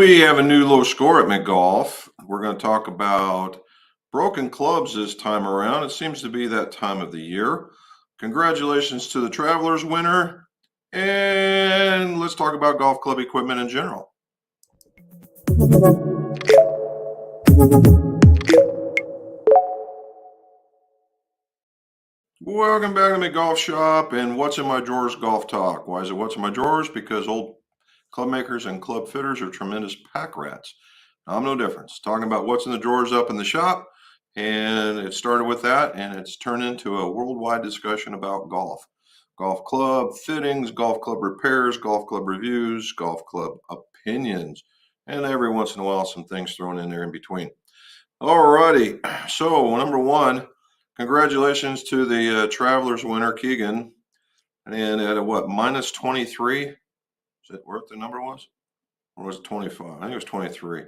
We have a new low score at McGolf. We're going to talk about broken clubs this time around. It seems to be that time of the year. Congratulations to the Travelers winner. And let's talk about golf club equipment in general. Welcome back to my golf shop and What's in My Drawers Golf Talk. Why is it What's in My Drawers? Because old club makers and club fitters are tremendous pack rats. I'm no different. Talking about what's in the drawers up in the shop, and it started with that, and it's turned into a worldwide discussion about golf. Golf club fittings, golf club repairs, golf club reviews, golf club opinions, and every once in a while some things thrown in there in between. Alrighty, so number one, congratulations to the Travelers winner, Keegan, and at a what, minus 23? Is that what the number was? Or was it 25? I think it was 23.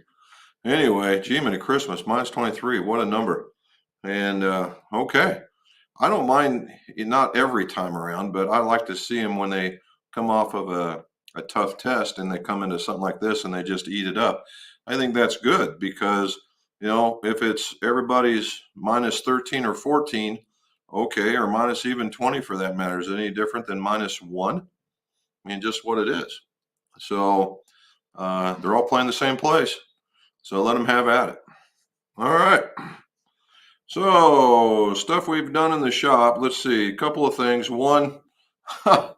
Anyway, gee, many Christmas, minus 23. What a number. And okay, I don't mind, not every time around, but I like to see them when they come off of a tough test and they come into something like this and they just eat it up. I think that's good because, you know, if it's everybody's minus 13 or 14, okay, or minus even 20 for that matter, is it any different than minus 1? I mean, just what it is. So they're all playing the same place. So let them have at it. All right. So stuff we've done in the shop. Let's see, a couple of things. One, I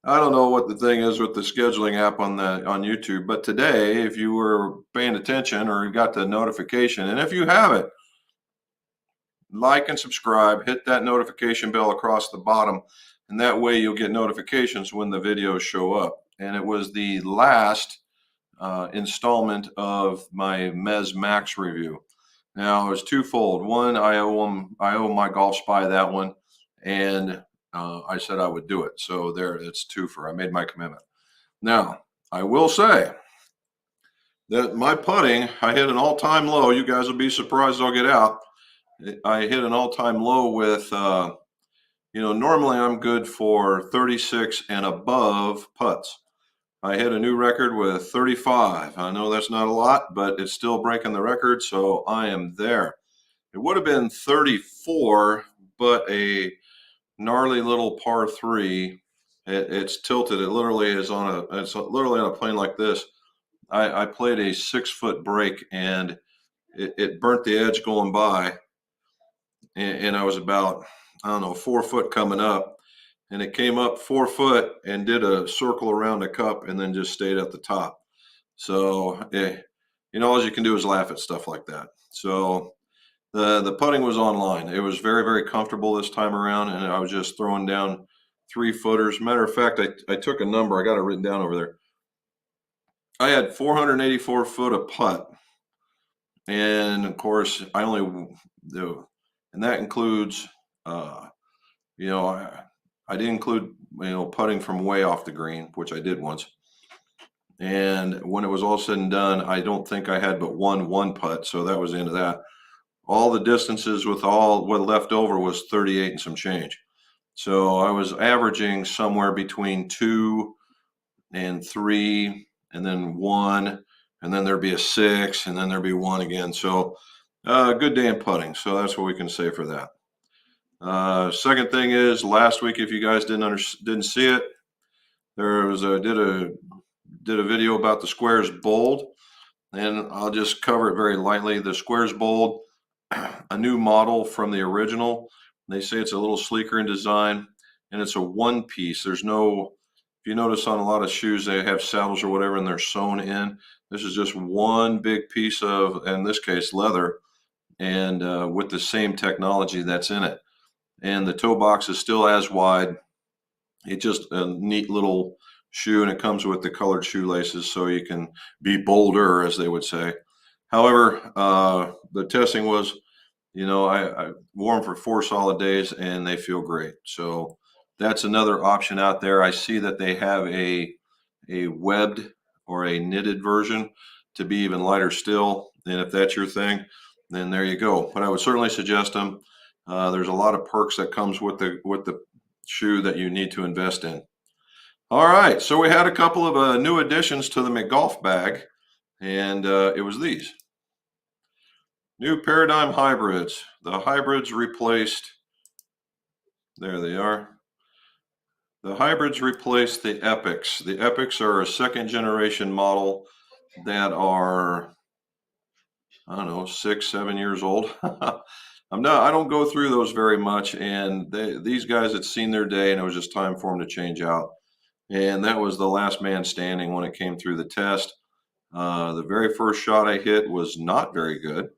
don't know what the thing is with the scheduling app on YouTube, but today, if you were paying attention or you got the notification, and if you haven't, like and subscribe, hit that notification bell across the bottom, and that way you'll get notifications when the videos show up. And it was the last installment of my MEZZ Max review. Now, it was twofold. One, I owe my Golf Spy that one, and I said I would do it. So there, it's twofer. I made my commitment. Now, I will say that my putting, I hit an all-time low. You guys will be surprised I'll get out. I hit an all-time low with, normally I'm good for 36 and above putts. I hit a new record with 35. I know that's not a lot, but it's still breaking the record, so I am there. It would have been 34, but a gnarly little par 3. It's tilted. It's literally on a plane like this. I played a 6-foot break, and it burnt the edge going by, and I was about, 4 foot coming up. And it came up 4 foot and did a circle around the cup and then just stayed at the top. So, all you can do is laugh at stuff like that. So the putting was online. It was very, very comfortable this time around, and I was just throwing down 3-footers. Matter of fact, I took a number. I got it written down over there. I had 484 foot of putt. And, of course, and that includes, I didn't include, putting from way off the green, which I did once. And when it was all said and done, I don't think I had but one putt. So that was the end of that. All the distances with what left over was 38 and some change. So I was averaging somewhere between 2 and 3, and then 1, and then there'd be a 6, and then there'd be 1 again. So good day in putting. So that's what we can say for that. Second thing is, last week, if you guys didn't see it, there was did a video about the Squares Bold, and I'll just cover it very lightly. The Squares Bold, a new model from the original. They say it's a little sleeker in design, and it's a one piece. There's no, if you notice on a lot of shoes, they have saddles or whatever, and they're sewn in. This is just one big piece of, in this case, leather, and with the same technology that's in it. And the toe box is still as wide. It's just a neat little shoe, and it comes with the colored shoelaces, so you can be bolder, as they would say. However, the testing was, I wore them for 4 solid days, and they feel great. So that's another option out there. I see that they have a webbed or a knitted version to be even lighter still. And if that's your thing, then there you go. But I would certainly suggest them. There's a lot of perks that comes with the shoe that you need to invest in. All right, so we had a couple of new additions to the McGolf bag. And it was these new Paradigm hybrids. The hybrids replaced, there they are. The hybrids replaced the Epics. The Epics are a second generation model that are, I don't know, 6, 7 years old. I don't go through those very much, and these guys had seen their day, and it was just time for them to change out. And that was the last man standing when it came through the test. The very first shot I hit was not very good.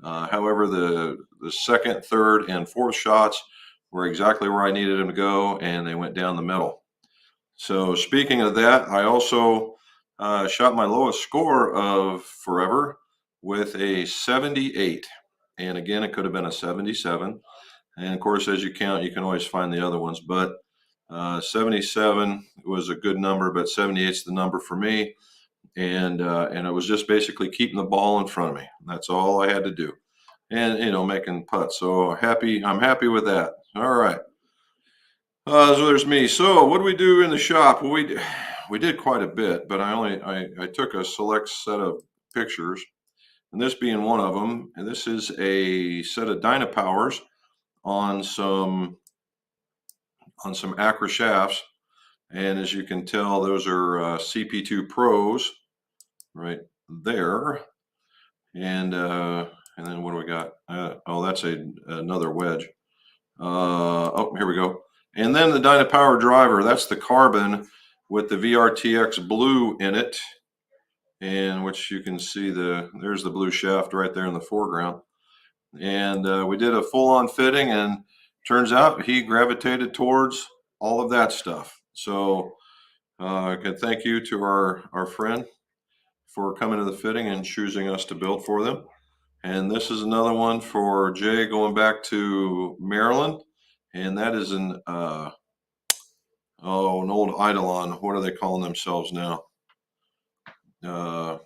However, the second, third, and fourth shots were exactly where I needed them to go, and they went down the middle. So speaking of that, I also shot my lowest score of forever with a 78. And again, it could have been a 77. And of course, as you count, you can always find the other ones. But 77 was a good number, but 78 is the number for me. And it was just basically keeping the ball in front of me. That's all I had to do. And, making putts. So I'm happy with that. All right. So there's me. So what do we do in the shop? Well, we did quite a bit, but I took a select set of pictures, and this being one of them. And this is a set of Dynapowers on some Acra shafts, and as you can tell, those are CP2 Pros right there. And then what do we got? Oh, that's another wedge. Oh, here we go. And then the Dynapower driver, that's the carbon with the VRTX blue in it, and which you can see there's the blue shaft right there in the foreground. And we did a full-on fitting, and turns out he gravitated towards all of that stuff. So I can thank you to our friend for coming to the fitting and choosing us to build for them. And this is another one for Jay going back to Maryland. And that is an old Eidolon. What are they calling themselves now? Oh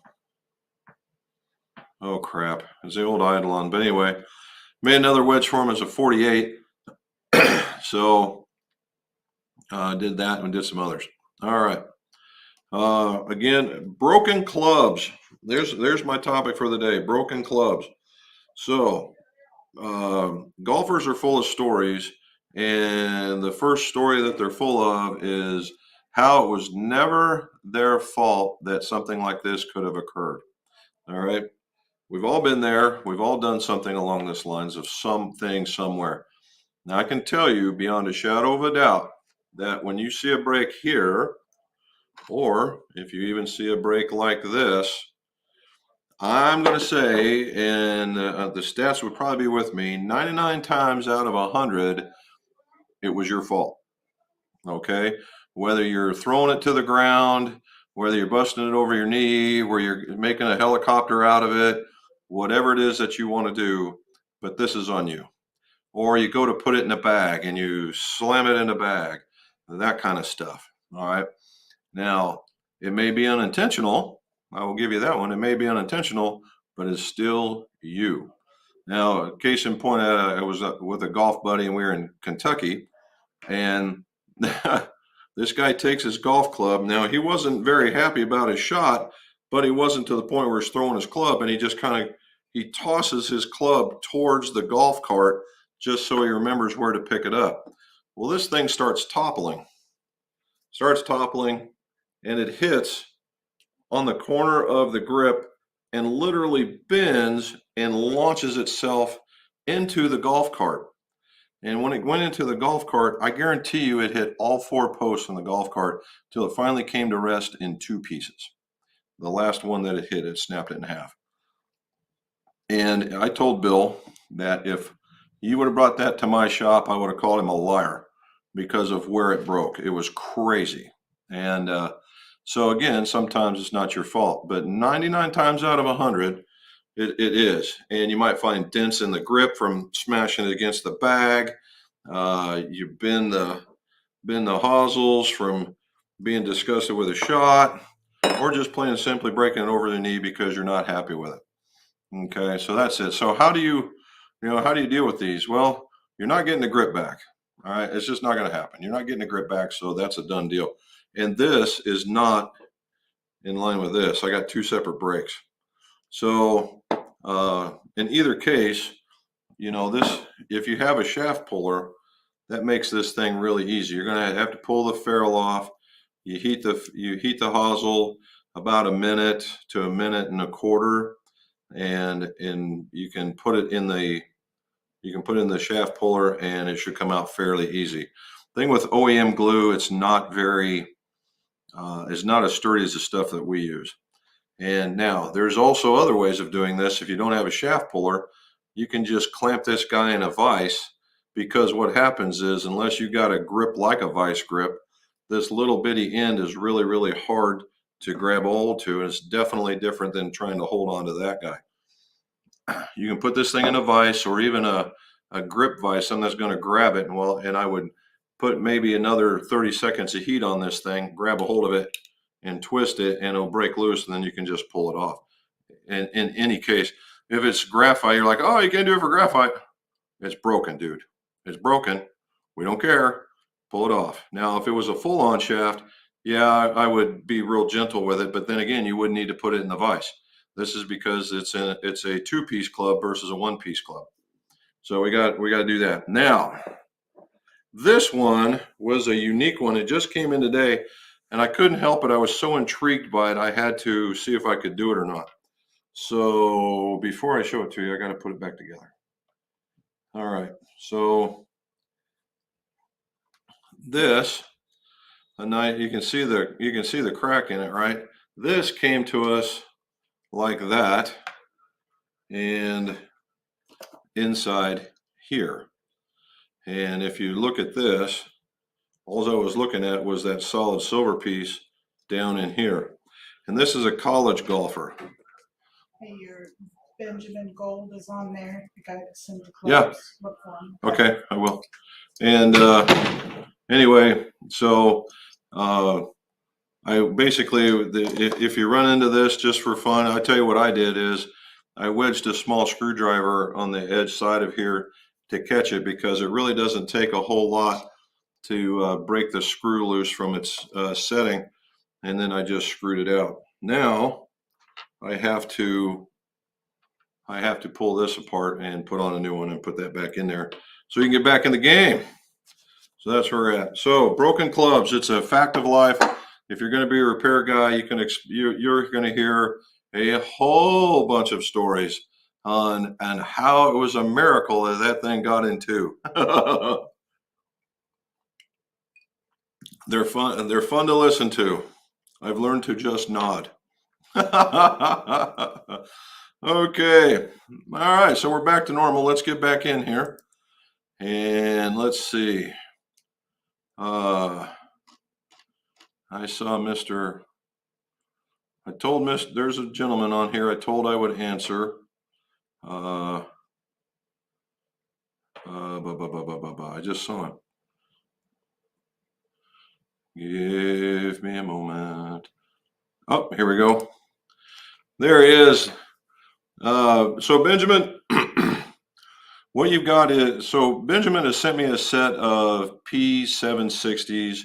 crap. It's the old Eidolon. But anyway, made another wedge for him as a 48. So did that and did some others. All right. Again, broken clubs. There's my topic for the day, broken clubs. So golfers are full of stories, and the first story that they're full of is how it was never their fault that something like this could have occurred. All right. We've all been there. We've all done something along this lines of something somewhere. Now, I can tell you beyond a shadow of a doubt that when you see a break here, or if you even see a break like this, I'm going to say, and the stats would probably be with me, 99 times out of 100, it was your fault. Okay? Whether you're throwing it to the ground, whether you're busting it over your knee, where you're making a helicopter out of it, whatever it is that you want to do, but this is on you. Or you go to put it in a bag and you slam it in a bag, that kind of stuff. All right? Now, it may be unintentional. I will give you that one. It may be unintentional, but it's still you. Now, case in point, I was with a golf buddy and we were in Kentucky, and this guy takes his golf club. Now, he wasn't very happy about his shot, but he wasn't to the point where he's throwing his club, and he just he tosses his club towards the golf cart just so he remembers where to pick it up. Well, this thing starts toppling, and it hits on the corner of the grip and literally bends and launches itself into the golf cart. And when it went into the golf cart, I guarantee you it hit all four posts on the golf cart till it finally came to rest in two pieces. The last one that it hit, it snapped it in half. And I told Bill that if he would have brought that to my shop, I would have called him a liar because of where it broke. It was crazy. And so again, sometimes it's not your fault, but 99 times out of 100, it is. And you might find dents in the grip from smashing it against the bag. You bend the hosels from being disgusted with a shot, or just plain and simply breaking it over the knee because you're not happy with it. Okay, so that's it. So how do you deal with these? Well, you're not getting the grip back. All right, it's just not going to happen. You're not getting the grip back, so that's a done deal. And this is not in line with this. I got two separate brakes. So in either case, you know, this, if you have a shaft puller, that makes this thing really easy. You're going to have to pull the ferrule off. You heat the hosel about a minute to a minute and a quarter, and you can put it in the shaft puller, and it should come out fairly easy. Thing with OEM glue, it's not as sturdy as the stuff that we use. And now there's also other ways of doing this. If you don't have a shaft puller, you can just clamp this guy in a vise, because what happens is, unless you got a grip like a vise grip, this little bitty end is really, really hard to grab a hold to. And it's definitely different than trying to hold on to that guy. You can put this thing in a vise, or even a grip vise, something that's going to grab it. And I would put maybe another 30 seconds of heat on this thing, grab a hold of it and twist it, and it'll break loose, and then you can just pull it off. And in any case, if it's graphite, you're like, oh, you can't do it for graphite. It's broken, dude. It's broken. We don't care. Pull it off. Now, if it was a full-on shaft, yeah, I would be real gentle with it, but then again, you wouldn't need to put it in the vise. This is because it's a two-piece club versus a one-piece club. So we got to do that. Now, this one was a unique one. It just came in today, and I couldn't help it. I was so intrigued by it, I had to see if I could do it or not. So before I show it to you, I got to put it back together. All right. So this, you can see the crack in it, right? This came to us like that, and inside here. And if you look at this, all I was looking at was that solid silver piece down in here. And this is a college golfer. Hey, your Benjamin Gold is on there. You got to send the clips. Yeah. Look for them. Okay, I will. And anyway, so I basically, if you run into this just for fun, I tell you what I did is I wedged a small screwdriver on the edge side of here to catch it, because it really doesn't take a whole lot to break the screw loose from its setting. And then I just screwed it out. Now I have to pull this apart and put on a new one and put that back in there so you can get back in the game. So that's where we're at. So broken clubs, it's a fact of life. If you're going to be a repair guy, you're going to hear a whole bunch of stories on how it was a miracle that thing got in two. They're fun to listen to. I've learned to just nod. Okay. All right. So we're back to normal. Let's get back in here. And let's see. I saw there's a gentleman on here I told I would answer. I just saw him. Give me a moment. Oh, here we go. There he is. So Benjamin, what you've got is, so Benjamin has sent me a set of P760s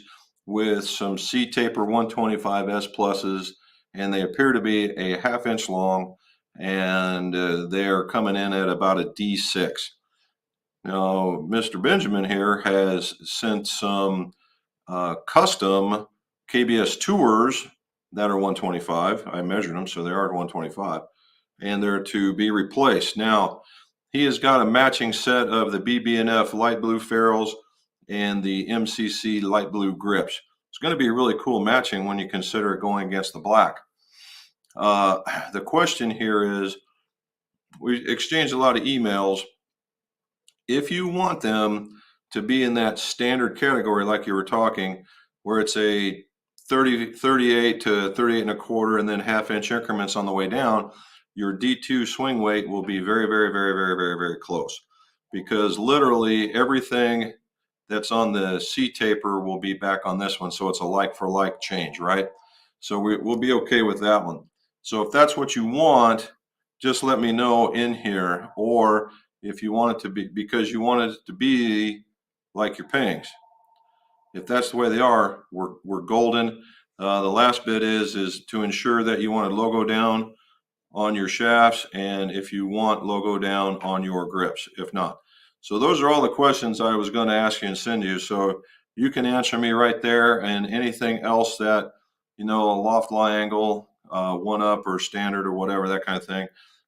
with some C-taper 125S pluses, and they appear to be a 1/2 inch long, and they are coming in at about a D6. Now, Mr. Benjamin here has sent some custom KBS tours that are 125. I measured them, so they are at 125, and they're to be replaced. Now, he has got a matching set of the BB&F light blue ferrules and the MCC light blue grips. It's going to be really cool matching when you consider it going against the black. The question here is, we exchanged a lot of emails. If you want them to be in that standard category, like you were talking, where it's a 38 to 38 and a quarter, and then 1/2 inch increments on the way down, your D2 swing weight will be very, very, very, very, very, very close, because literally everything that's on the C taper will be back on this one. So it's a like for like change, right? So we'll be okay with that one. So if that's what you want, just let me know in here. Or if you want it to be, because you want it to be like your pings, if that's the way they are, we're golden. The last bit is to ensure that you want a logo down on your shafts, and if you want logo down on your grips, if not. So those are all the questions I was going to ask you and send you. So you can answer me right there, and anything else that, a loft lie angle, one up or standard or whatever, that kind of thing.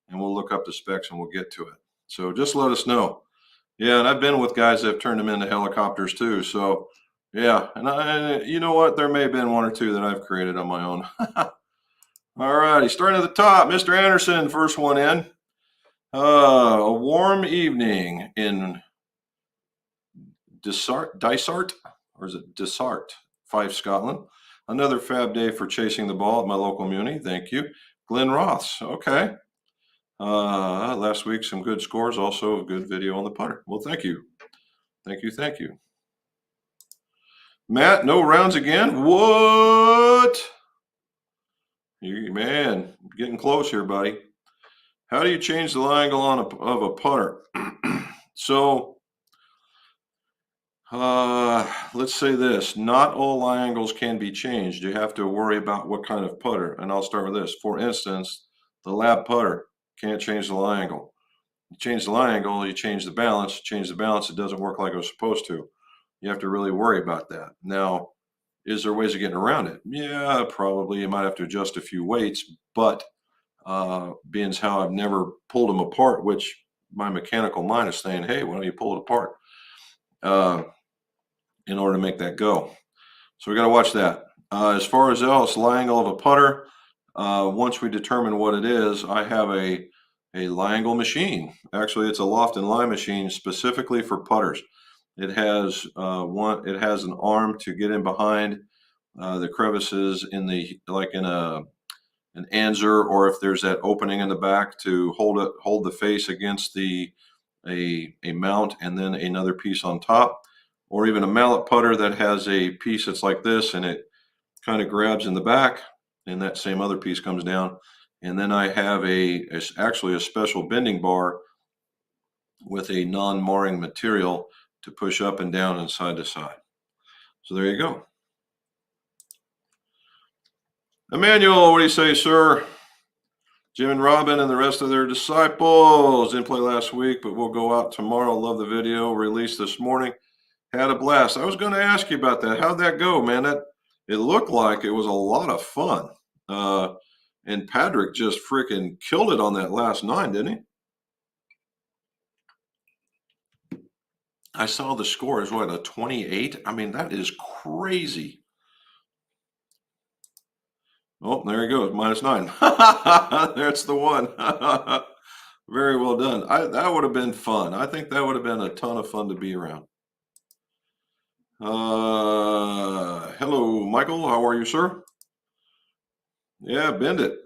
And we'll look up the specs and we'll get to it. So just let us know. Yeah, and I've been with guys that have turned them into helicopters too. So yeah, and you know what? There may have been one or two that I've created on my own. All righty, starting at the top, Mr. Anderson, first one in. A warm evening in Dysart, or is it Dysart, Fife, Scotland. Another fab day for chasing the ball at my local muni. Thank you. Glenn Roths. Okay. Last week, some good scores. Also, a good video on the putter. Well, thank you. Thank you. Matt, no rounds again? What? Man, getting close here, buddy. How do you change the lie angle of a putter? So, let's say this. Not all lie angles can be changed. You have to worry about what kind of putter. And I'll start with this. For instance, the lab putter can't change the lie angle. You change the lie angle, you change the balance. Change the balance, it doesn't work like it was supposed to. You have to really worry about that. Now, is there ways of getting around it? Yeah, probably. You might have to adjust a few weights, but being as how I've never pulled them apart, which my mechanical mind is saying, hey, why don't you pull it apart in order to make that go? So we got to watch that. As far as else, lie angle of a putter, once we determine what it is, I have a lie angle machine. Actually, it's a loft and lie machine specifically for putters. It has It has an arm to get in behind the crevices in the an anser, or if there's that opening in the back to hold the face against a mount, and then another piece on top, or even a mallet putter that has a piece that's like this and it kind of grabs in the back, and that same other piece comes down. And then I have actually a special bending bar with a non-marring material to push up and down and side to side. So there you go. Emmanuel, what do you say, sir? Jim and Robin and the rest of their disciples didn't play last week, but we'll go out tomorrow. Love the video released this morning. Had a blast. I was going to ask you about that. How'd that go, man? It looked like it was a lot of fun. And Patrick just freaking killed it on that last 9, didn't he? I saw the score is what, a 28? I mean, that is crazy. Oh, there he goes, -9. That's the one. Very well done. That would have been fun. I think that would have been a ton of fun to be around. Hello, Michael. How are you, sir? Yeah, bend it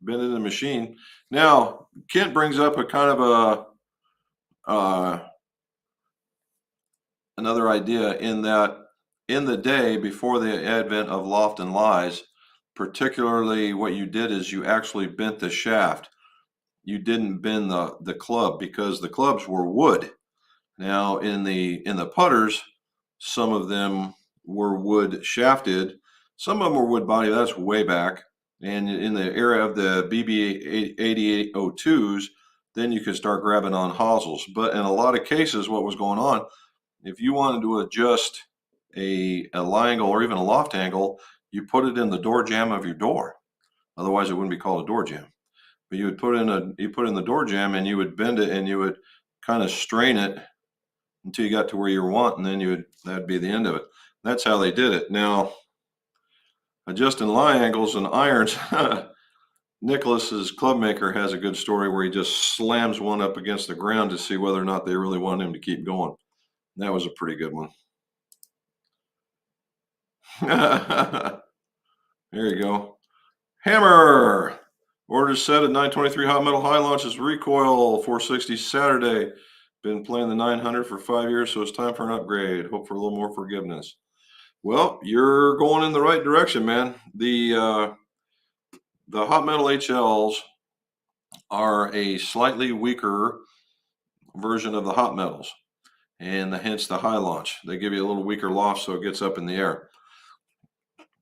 in the machine. Now, Kent brings up a kind of another idea, in that in the day before the advent of loft and lies, particularly what you did is you actually bent the shaft. You didn't bend the club, because the clubs were wood. Now in the putters, some of them were wood shafted, some of them were wood body. That's way back. And in the era of the BB 8802s, then you could start grabbing on hosels. But in a lot of cases, what was going on, if you wanted to adjust a lie angle or even a loft angle, you put it in the door jamb of your door. Otherwise, it wouldn't be called a door jamb. But you would put in the door jamb, and you would bend it, and you would kind of strain it until you got to where you want, and then that'd be the end of it. That's how they did it. Now, adjusting lie angles and irons, Nicholas's club maker has a good story where he just slams one up against the ground to see whether or not they really want him to keep going. That was a pretty good one. There you go. Hammer. Order set at 923 Hot Metal High launches recoil 460 Saturday. Been playing the 900 for 5 years, so it's time for an upgrade. Hope for a little more forgiveness. Well, you're going in the right direction, man. The Hot Metal HLs are a slightly weaker version of the Hot Metals, and hence the high launch. They give you a little weaker loft, so it gets up in the air.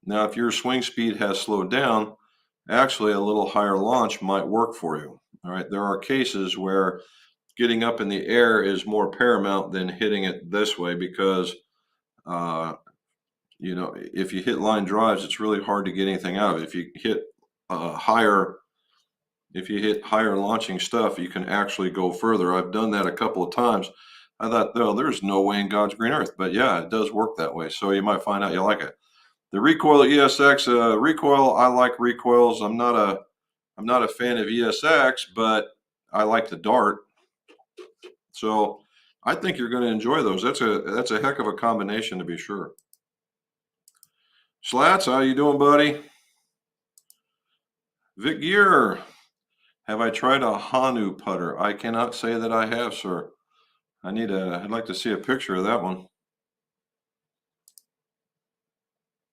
Now, if your swing speed has slowed down, actually a little higher launch might work for you. All right. There are cases where getting up in the air is more paramount than hitting it this way because, uh, if you hit line drives, it's really hard to get anything out of it. Uh, higher, if you hit higher launching stuff, you can actually go further. I've done that a couple of times. I thought, no, there's no way in God's green earth, but yeah, it does work that way. So you might find out you like it. The recoil ESX, recoil, I like recoils. I'm not a fan of ESX, but I like the dart. So I think you're going to enjoy those. That's a heck of a combination to be sure. Slats, how you doing, buddy? Vic Gear, have I tried a Hanu putter? I cannot say that I have, sir. I'd like to see a picture of that one.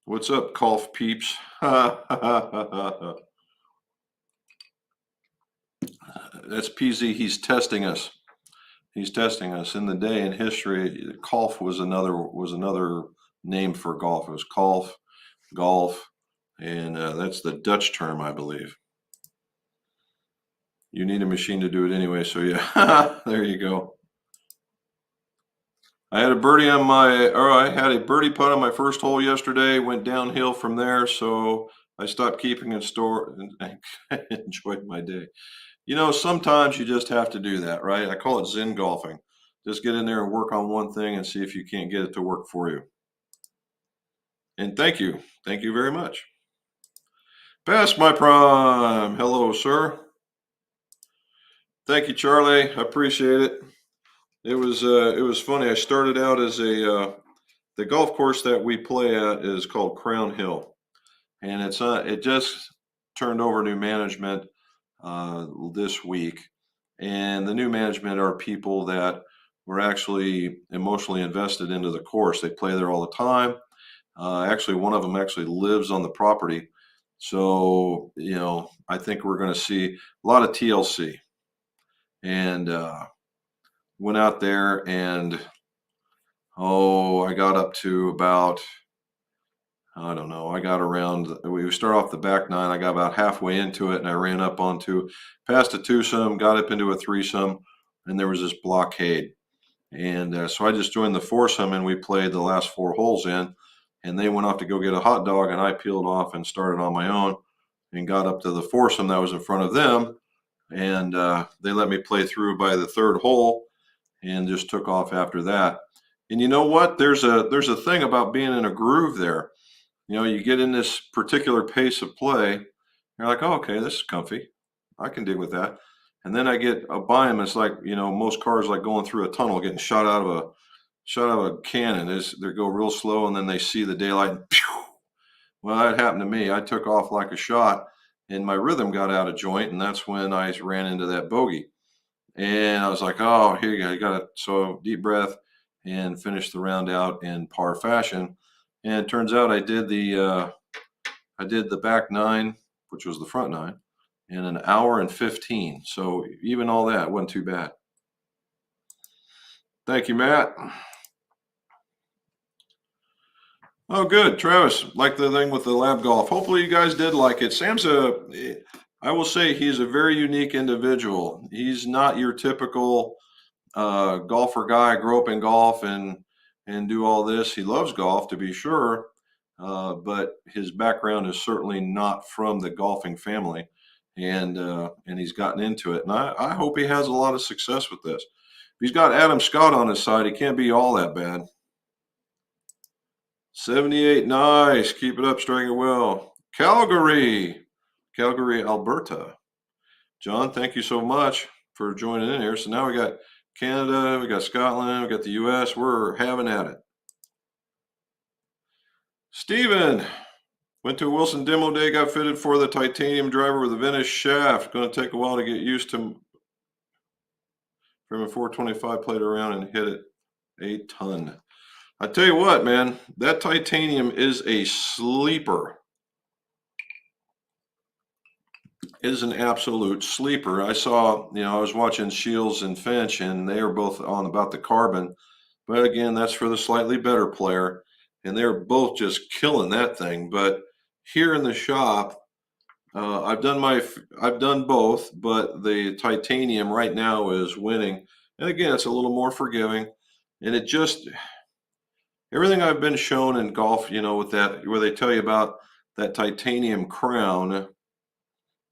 What's up, golf peeps? That's PZ. He's testing us. He's testing us. In the day in history, golf was another name for golf. It was golf, and that's the Dutch term, I believe. You need a machine to do it anyway, so yeah, there you go. I had a putt on my first hole yesterday. Went downhill from there, so I stopped keeping in store and enjoyed my day. Sometimes you just have to do that, right? I call it Zen golfing. Just get in there and work on one thing and see if you can't get it to work for you. And thank you very much. Past my prime. Hello, sir. Thank you, Charlie. I appreciate it. It was funny. I started out as the golf course that we play at is called Crown Hill, and it just turned over new management this week, and the new management are people that were actually emotionally invested into the course. They play there all the time. Actually, one of them actually lives on the property, so I think we're going to see a lot of TLC, and went out there and I got up to about, I don't know, we start off the back nine. I got about halfway into it and I ran up past a twosome, got up into a threesome, and there was this blockade. And so I just joined the foursome and we played the last 4 holes in, and they went off to go get a hot dog and I peeled off and started on my own and got up to the foursome that was in front of them. And they let me play through by the 3rd hole and just took off after that. And you know what? There's a thing about being in a groove there. You get in this particular pace of play. You're like, oh, okay, this is comfy. I can dig with that. And then I get by them. It's like, most cars like going through a tunnel, getting shot out of a cannon. They go real slow and then they see the daylight. And pew! Well, that happened to me. I took off like a shot and my rhythm got out of joint. And that's when I ran into that bogey. And I was like, oh, here you go. You got it. So deep breath and finish the round out in par fashion. And it turns out I did the back 9, which was the front 9, in an hour and 15. So even all that wasn't too bad. Thank you, Matt. Oh, good. Travis, like the thing with the lab golf. Hopefully you guys did like it. I will say he's a very unique individual. He's not your typical golfer guy. Grew up in golf and do all this. He loves golf, to be sure, but his background is certainly not from the golfing family, and he's gotten into it. And I hope he has a lot of success with this. If he's got Adam Scott on his side, he can't be all that bad. 78, nice. Keep it up, striking well. Calgary, Alberta. John, thank you so much for joining in here. So now we got Canada, we got Scotland, we got the U.S. We're having at it. Stephen, went to Wilson demo day, got fitted for the titanium driver with a Venice shaft. Going to take a while to get used to. From a 425, played around and hit it a ton. I tell you what, man, that titanium is a sleeper. It is an absolute sleeper. I was watching Shields and Finch, and they are both on about the carbon. But again, that's for the slightly better player. and they're both just killing that thing. But here in the shop, I've done both, but the titanium right now is winning. And again, it's a little more forgiving, and it just everything I've been shown in golf, with that where they tell you about that titanium crown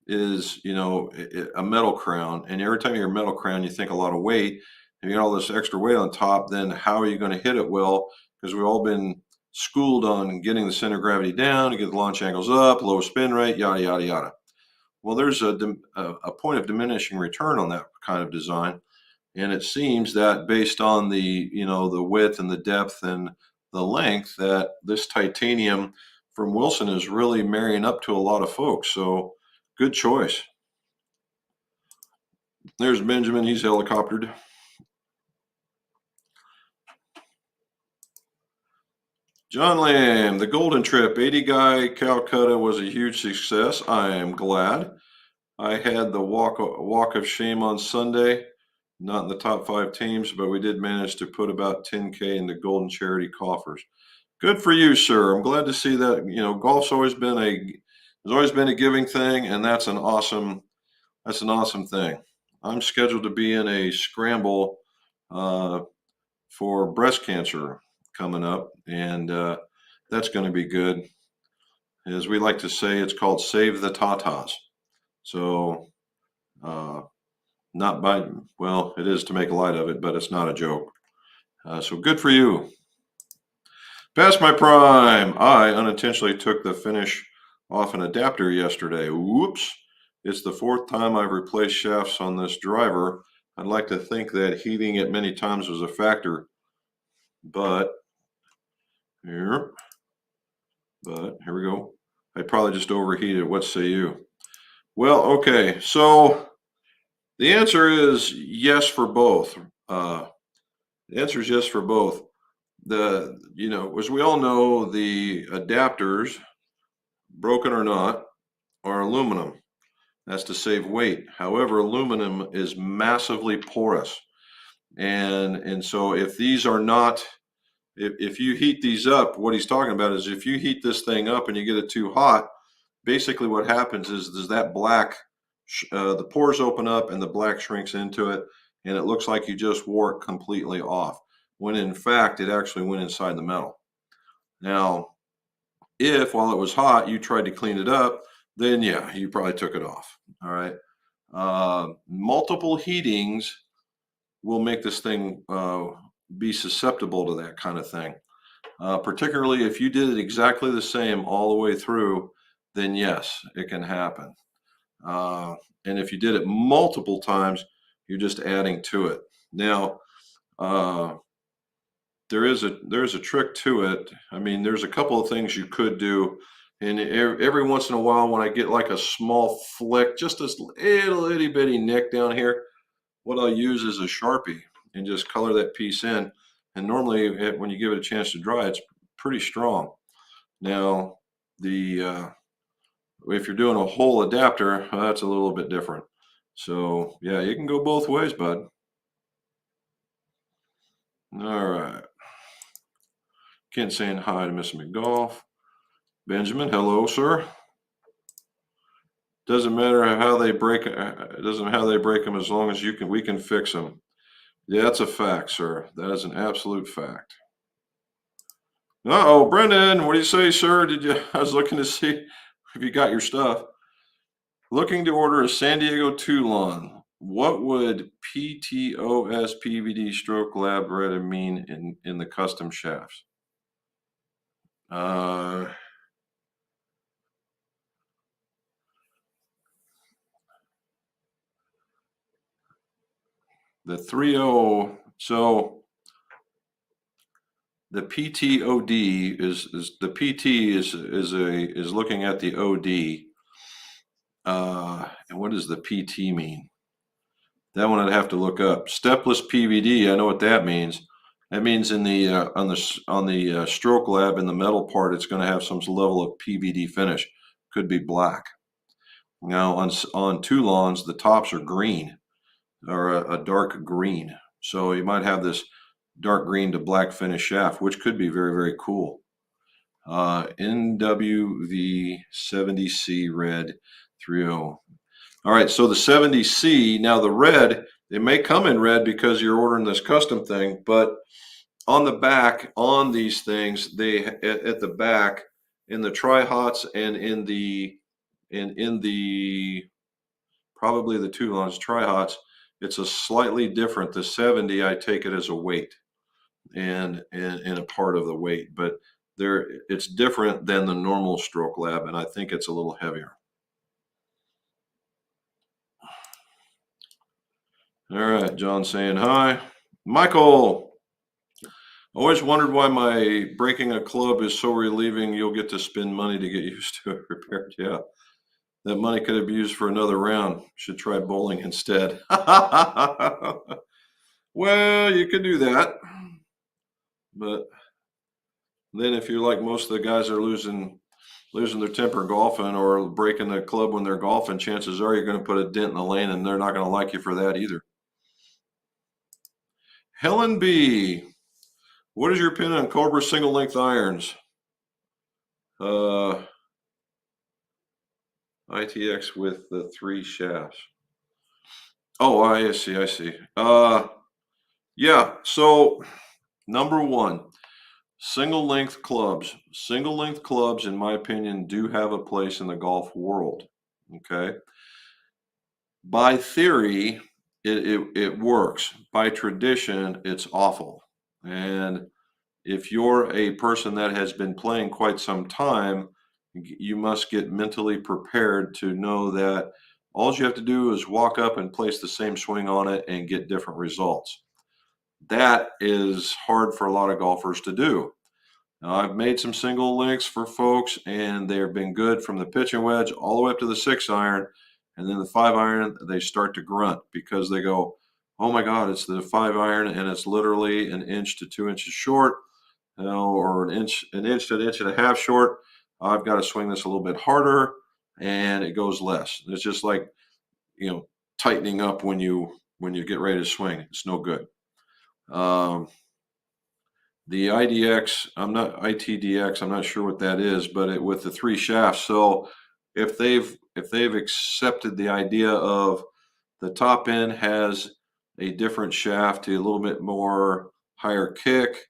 is, a metal crown, and every time you're a metal crown, you think a lot of weight, and you got all this extra weight on top. Then how are you going to hit it well? Because we've all been schooled on getting the center of gravity down to get the launch angles up, low spin rate, yada yada yada. Well, there's a point of diminishing return on that kind of design, and it seems that based on the width and the depth and the length, that this titanium from Wilson is really marrying up to a lot of folks. So good choice. There's Benjamin. He's helicoptered. John Lamb, the Golden Trip 80 guy Calcutta was a huge success. I am glad. I had the walk of shame on Sunday, not in the top 5 teams, but we did manage to put about 10K in the Golden Charity coffers. Good for you, sir. I'm glad to see that. Golf's always been a giving thing, and that's an awesome thing. I'm scheduled to be in a scramble for breast cancer coming up, and that's going to be good. As we like to say, it's called Save the Tatas. So, it is to make light of it, but it's not a joke. So good for you. Past my prime. I unintentionally took the finish off an adapter yesterday. Whoops. It's the 4th time I've replaced shafts on this driver. I'd like to think that heating it many times was a factor, but here we go. I probably just overheated. What say you? Well, okay. So the answer is yes for both. The answer is yes for both. As we all know, the adapters, broken or not, are aluminum. That's to save weight. However, aluminum is massively porous. And so if these are not, if you heat these up, what he's talking about is if you heat this thing up and you get it too hot, basically what happens is that black, the pores open up and the black shrinks into it, and it looks like you just wore it completely off, when in fact it actually went inside the metal. Now, if while it was hot you tried to clean it up, then yeah, you probably took it off. All right. Multiple heatings will make this thing be susceptible to that kind of thing. Particularly if you did it exactly the same all the way through, then yes, it can happen. And if you did it multiple times, you're just adding to it. Now, there is a trick to it. I mean, there's a couple of things you could do. And every once in a while, when I get like a small flick, just this little itty bitty nick down here, what I'll use is a Sharpie and just color that piece in. And normally, when you give it a chance to dry, it's pretty strong. Now, if you're doing a whole adapter, that's a little bit different. So yeah, you can go both ways, bud. All right. Ken saying hi to Mr. McGolf. Benjamin, hello, sir. Doesn't matter how they break. It doesn't matter how they break them, as long as we can fix them. Yeah, that's a fact, sir. That is an absolute fact. Uh-oh, Brendan, what do you say, sir? I was looking to see if you got your stuff. Looking to order a San Diego Toulon. What would PTOS PVD stroke lab red mean in the custom shafts? The 3.0. So the PTOD is the PT is looking at the OD. And what does the PT mean? That one I'd have to look up. Stepless PVD. I know what that means. That means in the on the stroke lab, in the metal part, it's going to have some level of PVD finish. Could be black. Now on Toulons, the tops are green, or a dark green. So you might have this dark green to black finish shaft, which could be very, very cool. NWV 70C red 30. All right, so the 70C, now the red, it may come in red because you're ordering this custom thing, but on the back, on these things, they at the back, in the tri-hots and in the probably the two lines tri-hots, it's a slightly different. The 70, I take it as a weight and a part of the weight, but it's different than the normal Stroke Lab, and I think it's a little heavier. All right, John saying hi. Michael, always wondered why my breaking a club is so relieving. You'll get to spend money to get used to it repaired. Yeah, that money could have been used for another round. Should try bowling instead. Well, you could do that, but then if you're like most of the guys are losing their temper golfing or breaking the club when they're golfing, chances are you're going to put a dent in the lane, and they're not going to like you for that either. Helen B, what is your opinion on Cobra single length irons? ITX with the 3 shafts. Oh, I see. Yeah, so number one, single length clubs. Single length clubs, in my opinion, do have a place in the golf world. Okay. By theory, it works. By tradition, it's awful. And if you're a person that has been playing quite some time, you must get mentally prepared to know that all you have to do is walk up and place the same swing on it and get different results. That is hard for a lot of golfers to do. Now, I've made some single links for folks, and they've been good from the pitching wedge all the way up to the 6 iron. And then the 5 iron, they start to grunt because they go, oh my God, it's the 5 iron, and it's literally an inch to 2 inches short, or an inch to an inch and a half short. I've got to swing this a little bit harder, and it goes less. It's just like, tightening up when you get ready to swing. It's no good. The IDX, ITDX, I'm not sure what that is, but with the 3 shafts. So if they've accepted the idea of the top end has a different shaft to a little bit more higher kick,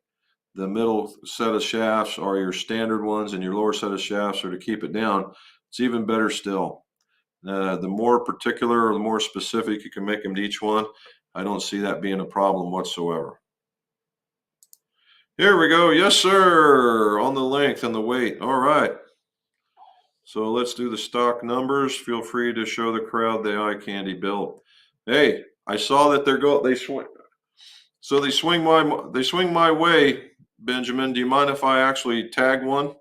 the middle set of shafts are your standard ones, and your lower set of shafts are to keep it down, it's even better still. The more particular or the more specific you can make them to each one, I don't see that being a problem whatsoever. Here we go. Yes, sir. On the length and the weight. All right. So let's do the stock numbers. Feel free to show the crowd the eye candy built. Hey, I saw that they swing. So they swing my way, Benjamin. Do you mind if I actually tag one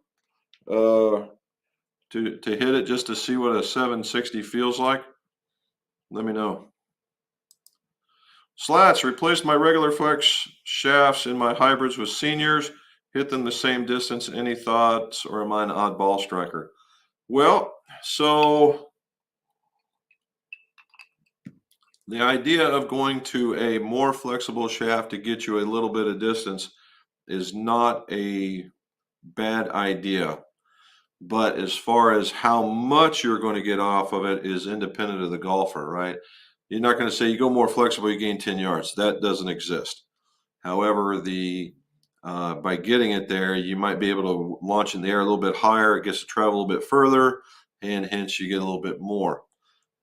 to hit it just to see what a 760 feels like? Let me know. Slats, replaced my regular flex shafts in my hybrids with seniors. Hit them the same distance. Any thoughts, or am I an oddball striker? Well, so the idea of going to a more flexible shaft to get you a little bit of distance is not a bad idea. But as far as how much you're going to get off of it is independent of the golfer, right? You're not going to say you go more flexible, you gain 10 yards. That doesn't exist. However, by getting it there, you might be able to launch in the air a little bit higher. It gets to travel a little bit further, and hence you get a little bit more.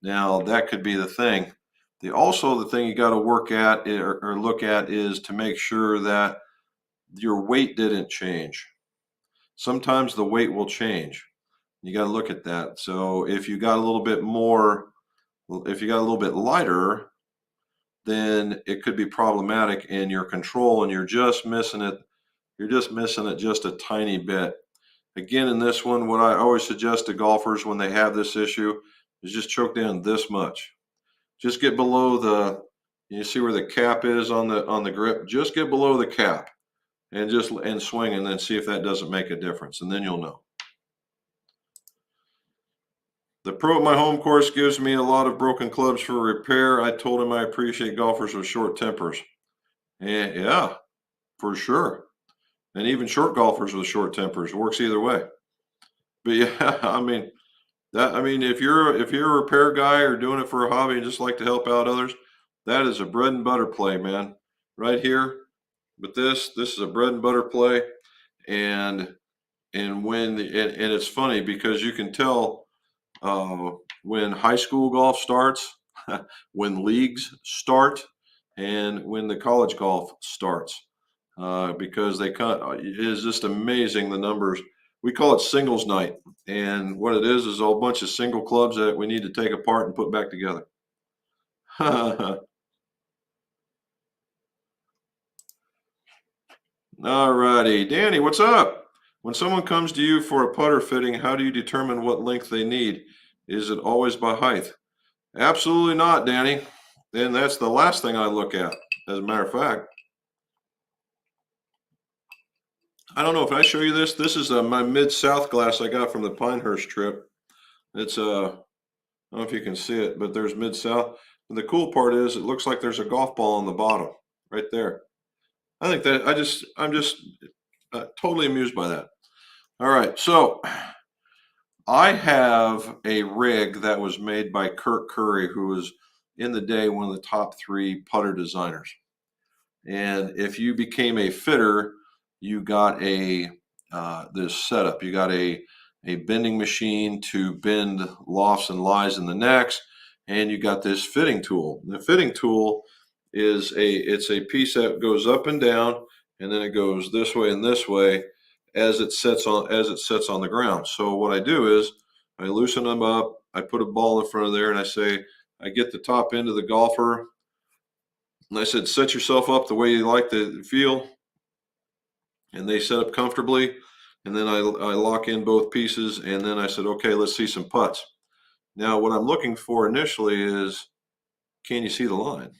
Now, that could be the thing. The thing you got to work at or look at is to make sure that your weight didn't change. Sometimes the weight will change. You got to look at that. So if you got a little bit lighter, then it could be problematic in your control, and you're just missing it. You're just missing it just a tiny bit. Again, in this one, what I always suggest to golfers when they have this issue is just choke down this much. Just get below you see where the cap is on the grip. Just get below the cap and swing, and then see if that doesn't make a difference, and then you'll know. The pro at my home course gives me a lot of broken clubs for repair. I told him I appreciate golfers with short tempers. And yeah, for sure. And even short golfers with short tempers, works either way. But yeah, I mean, if you're a repair guy or doing it for a hobby and just like to help out others, that is a bread and butter play, man. Right here. But this is a bread and butter play, and and it's funny because you can tell uh, when high school golf starts, when leagues start, and when the college golf starts, because it is just amazing the numbers. We call it singles night, and what it is a whole bunch of single clubs that we need to take apart and put back together. All righty, Danny, what's up? When someone comes to you for a putter fitting, how do you determine what length they need? Is it always by height? Absolutely not, Danny. And that's the last thing I look at. As a matter of fact, I don't know if I show you this. This is my Mid South glass I got from the Pinehurst trip. It's I don't know if you can see it, but there's Mid South. And the cool part is it looks like there's a golf ball on the bottom, right there. I think that I'm just totally amused by that. All right, so I have a rig that was made by Kirk Curry, who was in the day one of the top 3 putter designers. And if you became a fitter, you got this setup. You got a bending machine to bend lofts and lies in the necks, and you got this fitting tool. And the fitting tool it's a piece that goes up and down, and then it goes this way and this way as it sets on the ground. So what I do is I loosen them up. I put a ball in front of there, and I get the top end of the golfer, and I said, set yourself up the way you like to feel. And they set up comfortably. And then I lock in both pieces. And then I said, okay, let's see some putts. Now, what I'm looking for initially is, can you see the line?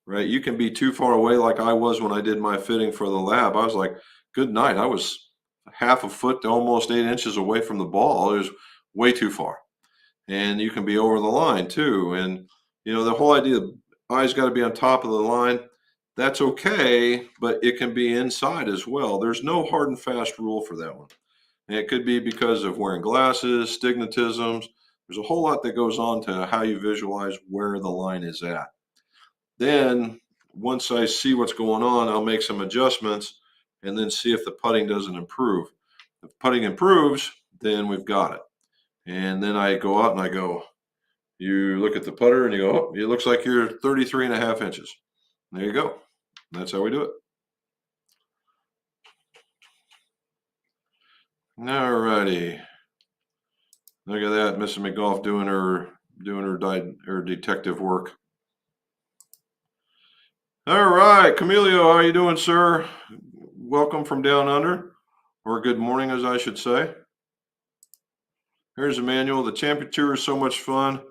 Right? You can be too far away, like I was when I did my fitting for the lab. I was like, good night. I was half a foot to almost 8 inches away from the ball. It was way too far. And you can be over the line too. And, the whole idea of eyes got to be on top of the line. That's okay, but it can be inside as well. There's no hard and fast rule for that one. And it could be because of wearing glasses, stigmatisms. There's a whole lot that goes on to how you visualize where the line is at. Then, once I see what's going on, I'll make some adjustments and then see if the putting doesn't improve. If putting improves, then we've got it. And then I go out and I go, you look at the putter and you go, oh, it looks like you're 33 and a half inches. There you go. That's how we do it. All righty. Look at that, Mrs. McGolf doing her detective work. All right, Camilio, how are you doing, sir? Welcome from down under, or good morning, as I should say. Here's a manual. The Champion Tour is so much fun.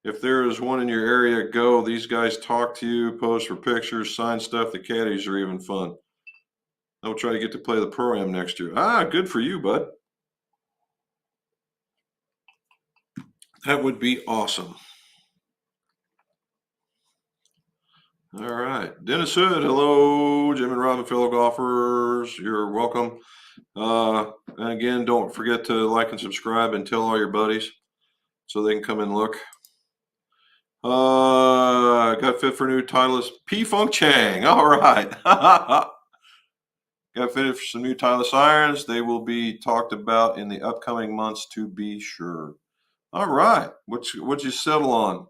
If there is one in your area, go. These guys talk to you, pose for pictures, sign stuff. The caddies are even fun. I'll try to get to play the Pro-Am next year. Good for you, bud. That would be awesome. All right. Dennis Hood, hello. Jim and Robin, fellow golfers. You're welcome. And again, don't forget to like and subscribe and tell all your buddies so they can come and look. Got fit for new Titleist P Funk Chang. All right. Got fitted for some new Titleist irons. They will be talked about in the upcoming months to be sure. All right. What'd you settle on?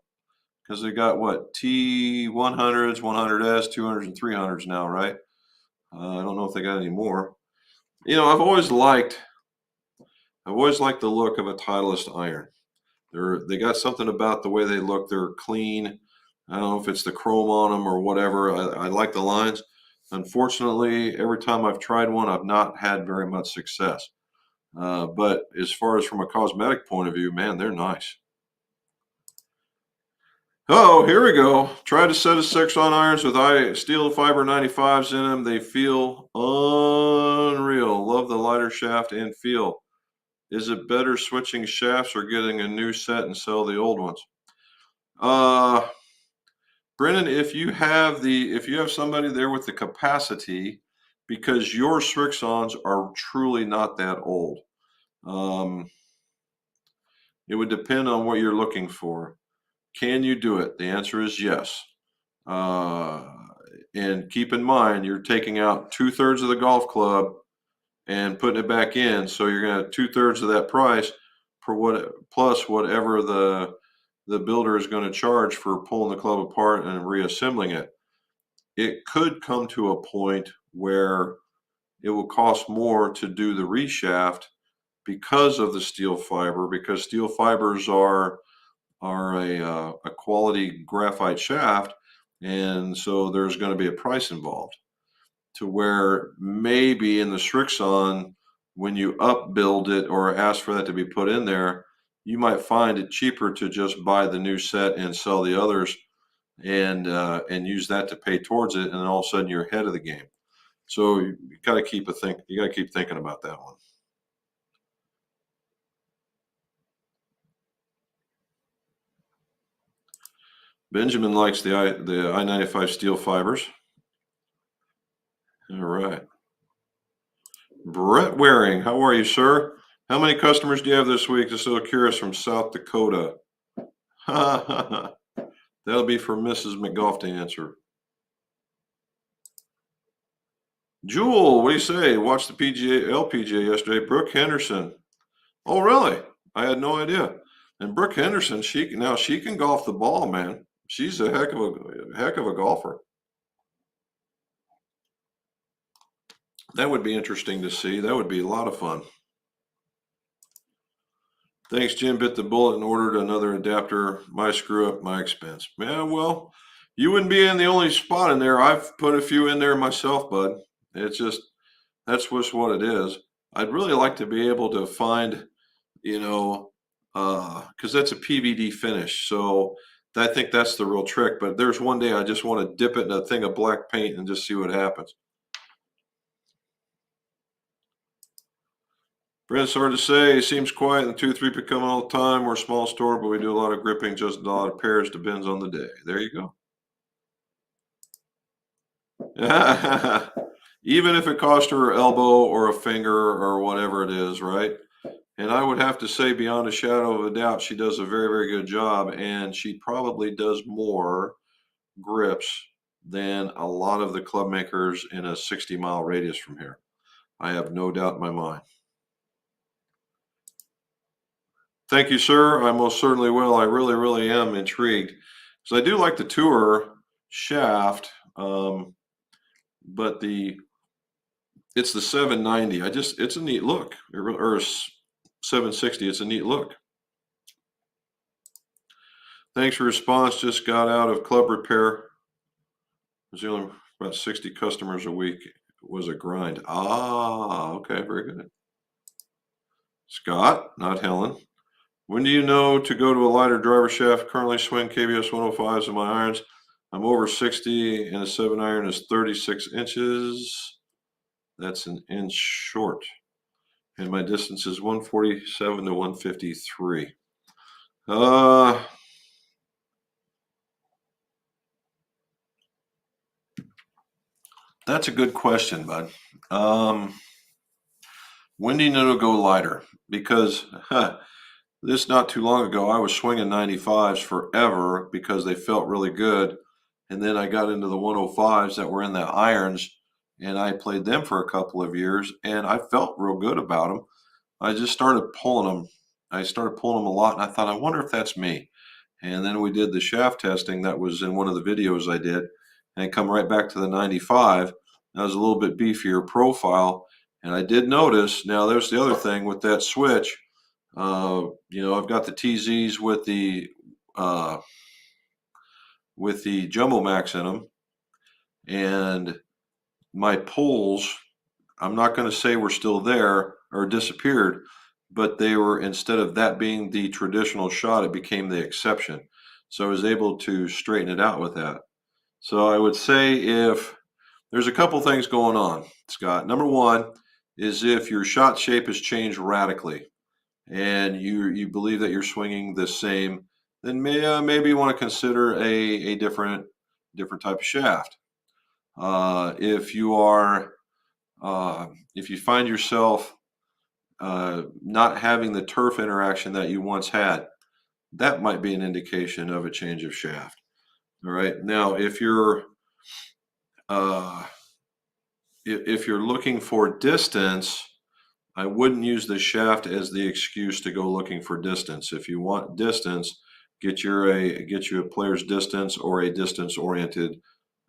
Because they got what, T100s, 100S, 200s, and 300s now, right? I don't know if they got any more. I've always liked the look of a Titleist iron. They got something about the way they look. They're clean. I don't know if it's the chrome on them or whatever. I like the lines. Unfortunately, every time I've tried one, I've not had very much success. But as far as from a cosmetic point of view, man, they're nice. Oh, here we go. Try to set a 6-on irons with steel fiber 95s in them. They feel unreal. Love the lighter shaft and feel. Is it better switching shafts or getting a new set and sell the old ones? Brennan, if you have somebody there with the capacity because your Srixons are truly not that old. It would depend on what you're looking for. Can you do it? The answer is yes. Uh, and keep in mind, you're taking out 2/3 of the golf club and putting it back in, so you're going to have 2/3 of that price for what plus whatever the builder is going to charge for pulling the club apart and reassembling it. It could come to a point where it will cost more to do the reshaft because of the steel fiber, because steel fibers are a quality graphite shaft, and so there's going to be a price involved. To where maybe in the Srixon, when you upbuild it or ask for that to be put in there, you might find it cheaper to just buy the new set and sell the others and use that to pay towards it, and then all of a sudden you're ahead of the game. So you got to keep you got to keep thinking about that one. Benjamin likes the I-95 steel fibers. All right. Brett Waring, how are you, sir? How many customers do you have this week? Just so curious, from South Dakota. That'll be for Mrs. McGough to answer. Jewel, what do you say? Watched the LPGA yesterday. Brooke Henderson. Oh, really? I had no idea. And Brooke Henderson, she can golf the ball, man. She's a heck of a golfer. That would be interesting to see. That would be a lot of fun. Thanks, Jim. Bit the bullet and ordered another adapter. My screw up, my expense. Yeah, well, you wouldn't be in the only spot in there. I've put a few in there myself, bud. It's just that's just what it is. I'd really like to be able to find, you know, because that's a PVD finish. So I think that's the real trick. But there's one day I just want to dip it in a thing of black paint and just see what happens. Brent's hard to say. Seems quiet and 2-3 pick coming all the time. We're a small store, but we do a lot of gripping, just a lot of pairs. Depends on the day. There you go. Even if it cost her an elbow or a finger or whatever it is, right? And I would have to say, beyond a shadow of a doubt, she does a very, very good job. And she probably does more grips than a lot of the club makers in a 60-mile radius from here. I have no doubt in my mind. Thank you, sir. I most certainly will. I really, really am intrigued because I do like the tour shaft, but it's the 790. It's a neat look, or 760. It's a neat look. Thanks for your response. Just got out of club repair. Was dealing with about 60 customers a week. It was a grind. Ah, okay, very good. Scott, not Helen. When do you know to go to a lighter driver shaft? Currently swing KBS 105s in my irons. I'm over 60 and a 7-iron is 36 inches. That's an inch short. And my distance is 147 to 153. That's a good question, bud. When do you know to go lighter? Because this not too long ago, I was swinging 95s forever because they felt really good. And then I got into the 105s that were in the irons, and I played them for a couple of years, and I felt real good about them. I just started pulling them. I started pulling them a lot, and I thought, I wonder if that's me. And then we did the shaft testing that was in one of the videos I did, and come right back to the 95. That was a little bit beefier profile. And I did notice, now there's the other thing with that switch. I've got the TZs with the Jumbo Max in them, and my pulls, I'm not going to say were still there or disappeared, but they were, instead of that being the traditional shot, it became the exception. So I was able to straighten it out with that. So I would say, if there's a couple things going on, Scott. Number one is if your shot shape has changed radically and you believe that you're swinging the same, then maybe you want to consider a different type of shaft. If you are if you find yourself not having the turf interaction that you once had, that might be an indication of a change of shaft. All right. Now, uh, if you're looking for distance, I wouldn't use the shaft as the excuse to go looking for distance. If you want distance, get you a player's distance or a distance oriented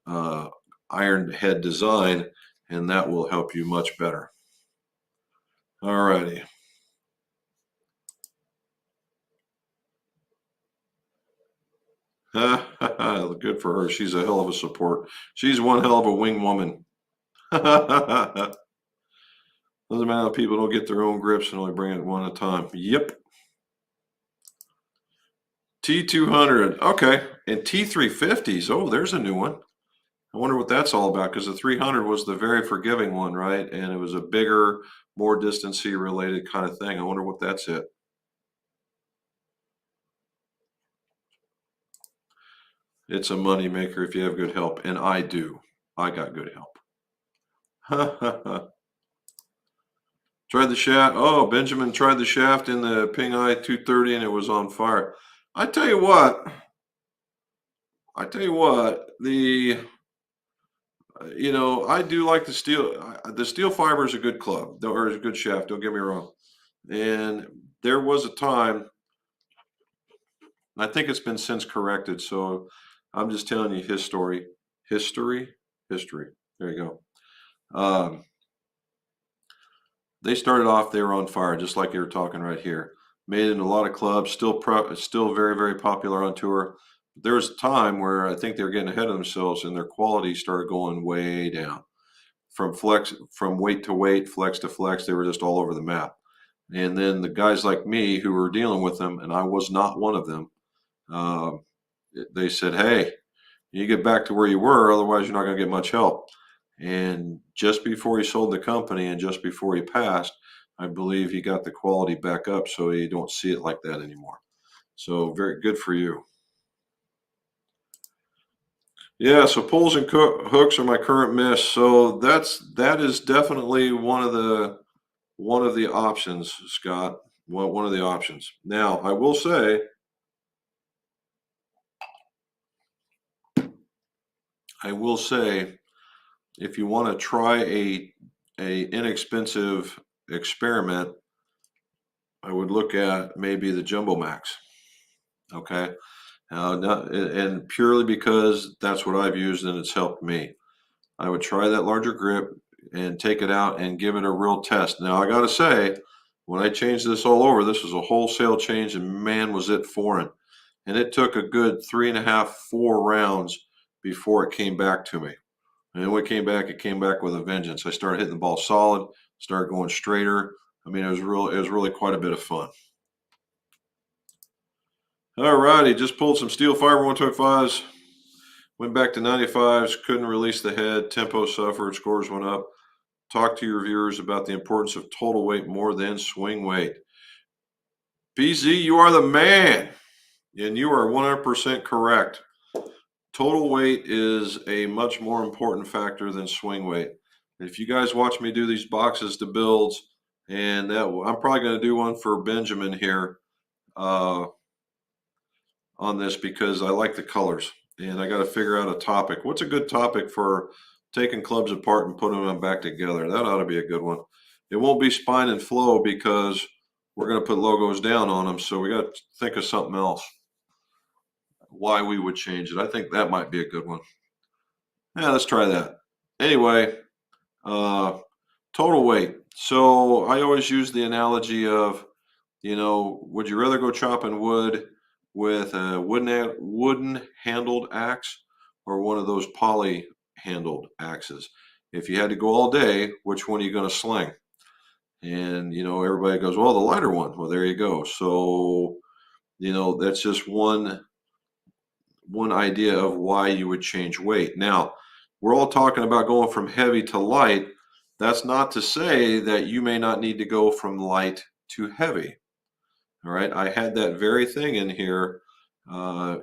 uh, iron head design, and that will help you much better. All righty. Good for her. She's a hell of a support. She's one hell of a wing woman. Doesn't matter if people don't get their own grips and only bring it one at a time. Yep. T200. Okay. And T350s. Oh, there's a new one. I wonder what that's all about, because the 300 was the very forgiving one, right? And it was a bigger, more distancy related kind of thing. I wonder what that's it. It's a money maker if you have good help, and I do. I got good help. Tried the shaft. Oh, Benjamin tried the shaft in the Ping Eye 230 and it was on fire. I tell you what. The I do like the steel. The steel fiber is a good club, or is a good shaft. Don't get me wrong. And there was a time. I think it's been since corrected. So I'm just telling you history. History. There you go. Um, they started off, they were on fire, just like you were talking right here. Made it in a lot of clubs, still very, very popular on tour. There was a time where I think they were getting ahead of themselves and their quality started going way down. From weight to weight, flex to flex, they were just all over the map. And then the guys like me who were dealing with them, and I was not one of them, uh, they said, "Hey, you get back to where you were, otherwise you're not going to get much help." And just before he sold the company and just before he passed, I believe he got the quality back up so you don't see it like that anymore. So very good for you. Yeah, so pulls and hooks are my current miss. So that is definitely one of the options, Scott. Well, one of the options. Now, I will say, if you want to try a inexpensive experiment, I would look at maybe the Jumbo Max. Okay. And purely because that's what I've used and it's helped me. I would try that larger grip and take it out and give it a real test. Now, I got to say, when I changed this all over, this was a wholesale change, and man, was it foreign. And it took a good 3.5, 4 rounds before it came back to me. And when it came back with a vengeance. I started hitting the ball solid, started going straighter. I mean, it was really quite a bit of fun. All righty, just pulled some steel fiber 125s. Went back to 95s, couldn't release the head. Tempo suffered, scores went up. Talk to your viewers about the importance of total weight more than swing weight. BZ, you are the man, and you are 100% correct. Total weight is a much more important factor than swing weight. If you guys watch me do these boxes to builds, and I'm probably going to do one for Benjamin here on this because I like the colors, and I got to figure out a topic. What's a good topic for taking clubs apart and putting them back together? That ought to be a good one. It won't be spine and flow because we're going to put logos down on them, so we got to think of something else. Why we would change it. I think that might be a good one. Yeah, let's try that. Anyway, uh, total weight. So I always use the analogy of, would you rather go chopping wood with a wooden handled axe or one of those poly handled axes? If you had to go all day, which one are you going to sling? And everybody goes, well, the lighter one. Well, there you go. So that's just one idea of why you would change weight. Now, we're all talking about going from heavy to light. That's not to say that you may not need to go from light to heavy. All right. I had that very thing in here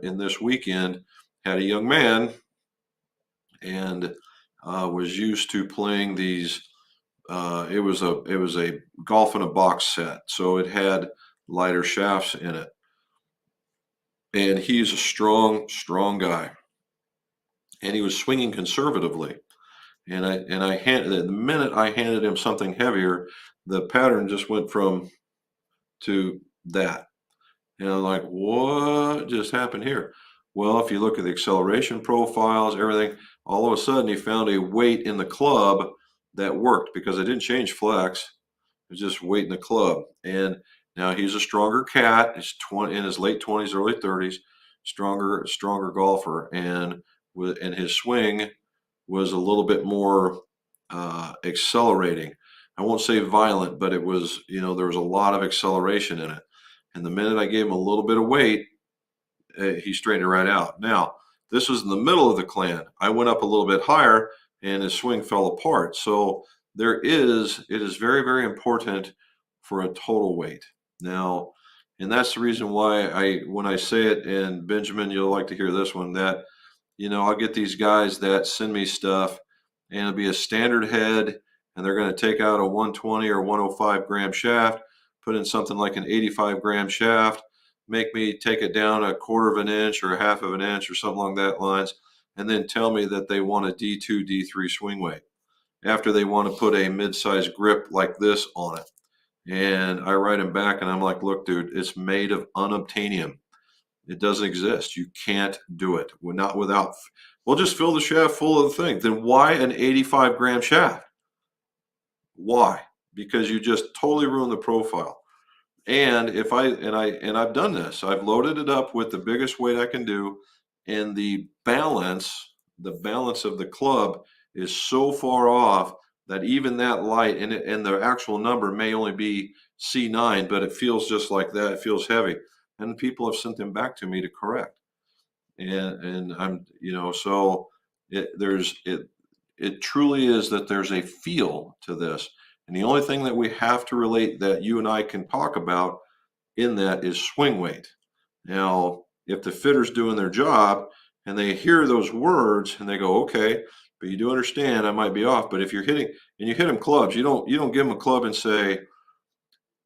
in this weekend. Had a young man and was used to playing these It was a golf in a box set, so it had lighter shafts in it. And he's a strong guy, and he was swinging conservatively. The minute I handed him something heavier, the pattern just went from to that. And I'm like, what just happened here? Well, if you look at the acceleration profiles, everything, all of a sudden he found a weight in the club that worked because I didn't change flex. It was just weight in the club. And now he's a stronger cat. He's 20 in his late 20s, early 30s, stronger golfer. And his swing was a little bit more accelerating. I won't say violent, but it was, there was a lot of acceleration in it. And the minute I gave him a little bit of weight, he straightened it right out. Now, this was in the middle of the clan. I went up a little bit higher and his swing fell apart. So it is very, very important for a total weight. Now, and that's the reason why when I say it, and Benjamin, you'll like to hear this one, that, I'll get these guys that send me stuff and it'll be a standard head and they're going to take out a 120 or 105 gram shaft, put in something like an 85 gram shaft, make me take it down a quarter of an inch or a half of an inch or something along that lines, and then tell me that they want a D2, D3 swing weight after they want to put a mid-size grip like this on it. And I write them back and I'm like, look, dude, it's made of unobtainium. It doesn't exist. You can't do it. We're not without. We'll just fill the shaft full of the thing. Then why an 85 gram shaft? Why? Because you just totally ruin the profile. And I've done this. I've loaded it up with the biggest weight I can do, and the balance of the club is so far off that even that light and the actual number may only be C9, but it feels just like that. It feels heavy, and people have sent them back to me to correct. And I'm so it truly is that there's a feel to this, and the only thing that we have to relate that you and I can talk about in that is swing weight. Now, if the fitter's doing their job and they hear those words and they go, okay, but you do understand I might be off. But if you're hitting and you hit them clubs, you don't give them a club and say,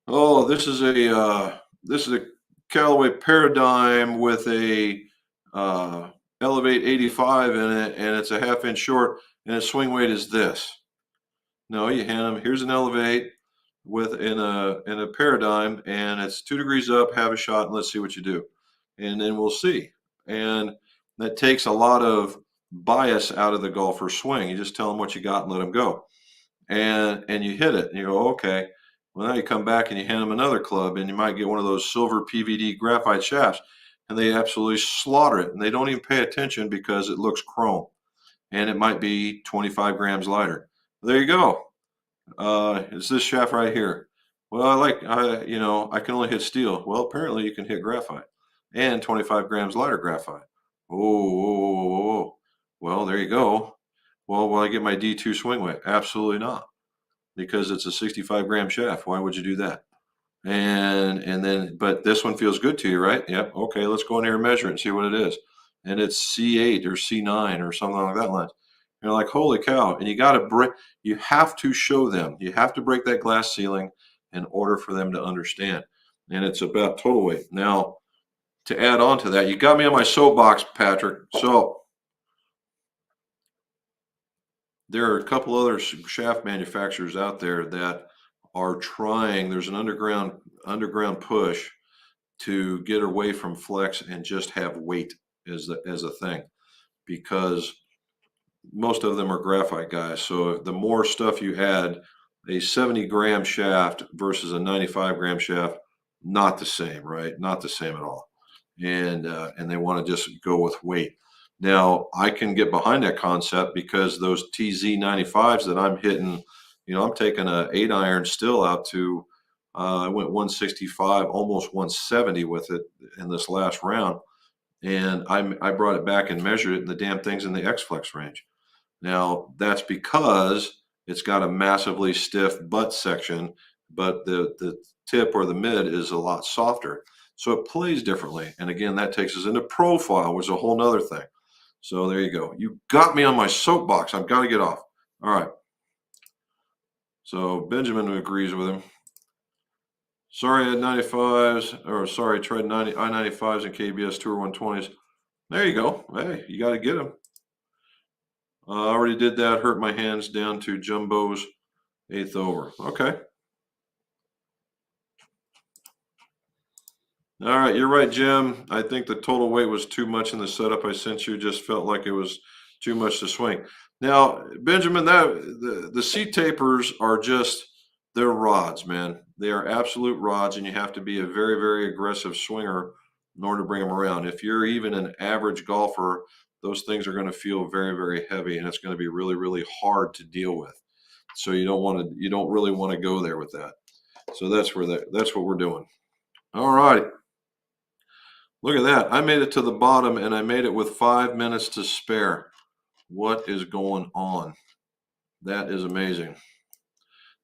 oh, this is a Callaway Paradigm with a Elevate 85 in it, and it's a half-inch short, and its swing weight is this. No, you hand them, here's an Elevate in a Paradigm, and it's 2 degrees up, have a shot, and let's see what you do. And then we'll see. And that takes a lot of bias out of the golfer's swing. You just tell them what you got and let them go. And you hit it, and you go, okay. Well, now you come back and you hand them another club, and you might get one of those silver PVD graphite shafts, and they absolutely slaughter it, and they don't even pay attention because it looks chrome, and it might be 25 grams lighter. There you go. It's this shaft right here. Well, I can only hit steel. Well, apparently you can hit graphite and 25 grams lighter graphite. Oh. Well, there you go. Well, will I get my D2 swing weight? Absolutely not, because it's a 65 gram shaft. Why would you do that? But this one feels good to you, right? Yep. Okay, let's go in here and measure it and see what it is. And it's C8 or C9 or something like that line. You're like, holy cow. And you have to show them. You have to break that glass ceiling in order for them to understand. And it's about total weight. Now, to add on to that, you got me on my soapbox, Patrick. So there are a couple other shaft manufacturers out there that are trying. There's an underground push to get away from flex and just have weight as a thing, because most of them are graphite guys. So the more stuff you add, a 70 gram shaft versus a 95 gram shaft, not the same, right? Not the same at all. And they want to just go with weight. Now, I can get behind that concept because those TZ95s that I'm hitting, I'm taking a 8-iron still out to, I went 165, almost 170 with it in this last round. And I brought it back and measured it, and the damn thing's in the X-Flex range. Now, that's because it's got a massively stiff butt section, but the tip or the mid is a lot softer. So it plays differently. And again, that takes us into profile, which is a whole nother thing. So there you go. You got me on my soapbox. I've got to get off. All right. So Benjamin agrees with him. Sorry, I had 95s, or sorry, tried I-95s and KBS Tour 120s. There you go. Hey, you got to get them. I already did that. Hurt my hands down to Jumbo's 8th over. Okay. All right, you're right, Jim. I think the total weight was too much in the setup I sent you. Just felt like it was too much to swing. Now, Benjamin, the C tapers are just they're rods, man. They are absolute rods, and you have to be a very, very aggressive swinger in order to bring them around. If you're even an average golfer, those things are going to feel very, very heavy, and it's going to be really, really hard to deal with. So you don't really want to go there with that. So that's what we're doing. All right. Look at that. I made it to the bottom and I made it with 5 minutes to spare. What is going on? That is amazing.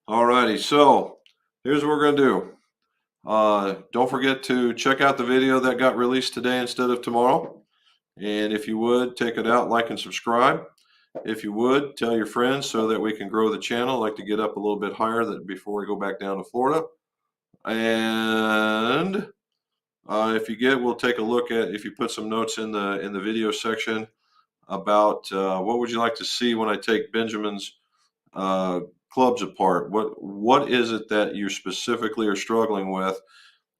All righty. So here's what we're going to do. Don't forget to check out the video that got released today instead of tomorrow. And if you would, take it out, like and subscribe. If you would, tell your friends so that we can grow the channel. I'd like to get up a little bit higher before we go back down to Florida. And we'll take a look at if you put some notes in the video section about what would you like to see when I take Benjamin's clubs apart. What is it that you specifically are struggling with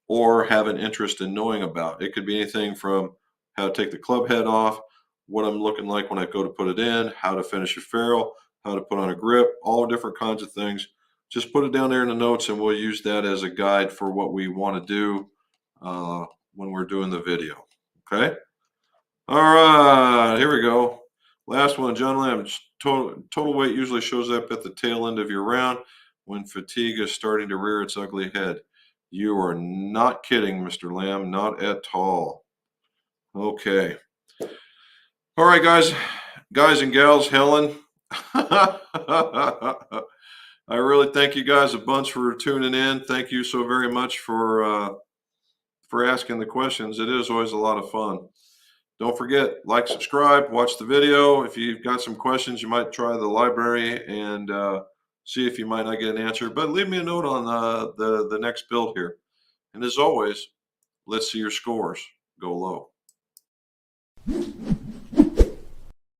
or have an interest in knowing about? It could be anything from how to take the club head off, what I'm looking like when I go to put it in, how to finish a ferrule, how to put on a grip, all different kinds of things. Just put it down there in the notes and we'll use that as a guide for what we want to do when we're doing the video. Okay. All right, here we go. Last one, John Lamb. Total weight usually shows up at the tail end of your round when fatigue is starting to rear its ugly head. You are not kidding, Mr. Lamb, not at all. Okay. All right, guys and gals, Helen. I really thank you guys a bunch for tuning in. Thank you so very much for asking the questions. It is always a lot of fun. Don't forget, like, subscribe, watch the video. If you've got some questions, you might try the library and see if you might not get an answer. But leave me a note on the next build here. And as always, let's see your scores go low.